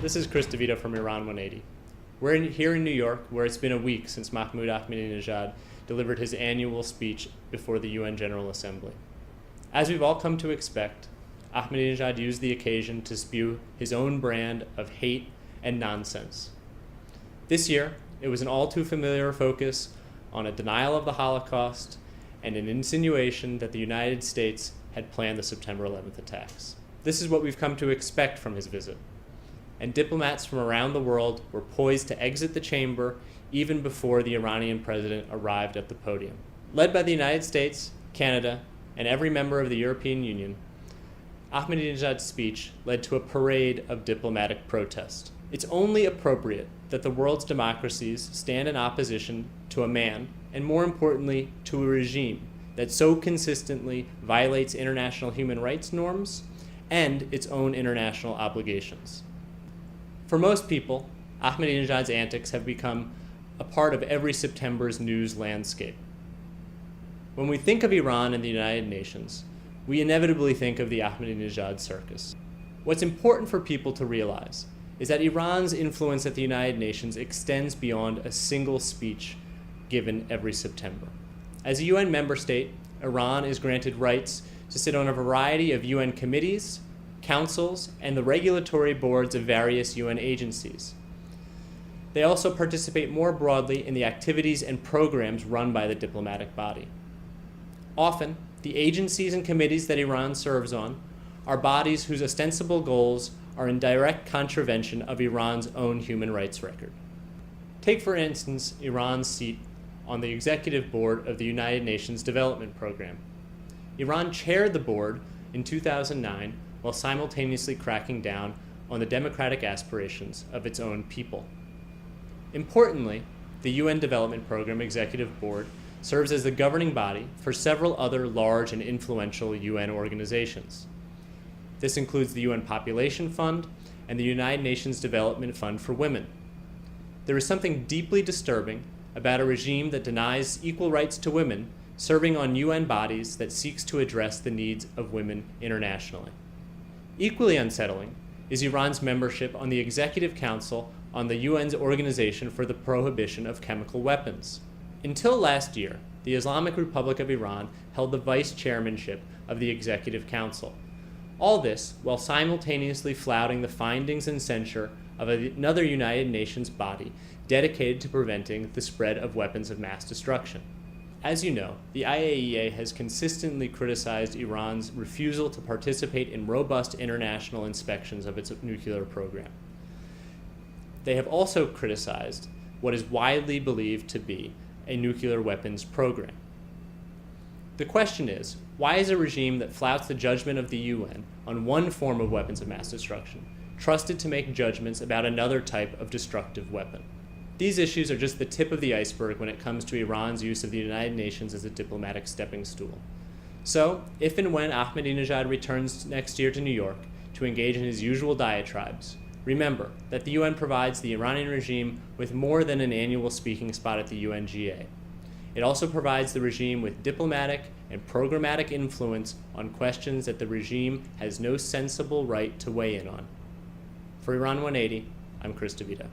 This is Chris DeVito from Iran 180. We're here in New York, where it's been a week since Mahmoud Ahmadinejad delivered his annual speech before the UN General Assembly. As we've all come to expect, Ahmadinejad used the occasion to spew his own brand of hate and nonsense. This year, it was an all too familiar focus on a denial of the Holocaust and an insinuation that the United States had planned the September 11th attacks. This is what we've come to expect from his visit. And diplomats from around the world were poised to exit the chamber even before the Iranian president arrived at the podium. Led by the United States, Canada, and every member of the European Union, Ahmadinejad's speech led to a parade of diplomatic protest. It's only appropriate that the world's democracies stand in opposition to a man, and more importantly, to a regime that so consistently violates international human rights norms and its own international obligations. For most people, Ahmadinejad's antics have become a part of every September's news landscape. When we think of Iran and the United Nations, we inevitably think of the Ahmadinejad circus. What's important for people to realize is that Iran's influence at the United Nations extends beyond a single speech given every September. As a UN member state, Iran is granted rights to sit on a variety of UN committees, councils, and the regulatory boards of various UN agencies. They also participate more broadly in the activities and programs run by the diplomatic body. Often, the agencies and committees that Iran serves on are bodies whose ostensible goals are in direct contravention of Iran's own human rights record. Take, for instance, Iran's seat on the executive board of the United Nations Development Program. Iran chaired the board in 2009 while simultaneously cracking down on the democratic aspirations of its own people. Importantly, the UN Development Program Executive Board serves as the governing body for several other large and influential UN organizations. This includes the UN Population Fund and the United Nations Development Fund for Women. There is something deeply disturbing about a regime that denies equal rights to women serving on UN bodies that seeks to address the needs of women internationally. Equally unsettling is Iran's membership on the Executive Council on the UN's Organization for the Prohibition of Chemical Weapons. Until last year, the Islamic Republic of Iran held the vice chairmanship of the Executive Council. All this while simultaneously flouting the findings and censure of another United Nations body dedicated to preventing the spread of weapons of mass destruction. As you know, the IAEA has consistently criticized Iran's refusal to participate in robust international inspections of its nuclear program. They have also criticized what is widely believed to be a nuclear weapons program. The question is, why is a regime that flouts the judgment of the UN on one form of weapons of mass destruction trusted to make judgments about another type of destructive weapon? These issues are just the tip of the iceberg when it comes to Iran's use of the United Nations as a diplomatic stepping stool. So, if and when Ahmadinejad returns next year to New York to engage in his usual diatribes, remember that the UN provides the Iranian regime with more than an annual speaking spot at the UNGA. It also provides the regime with diplomatic and programmatic influence on questions that the regime has no sensible right to weigh in on. For Iran 180, I'm Chris DeVito.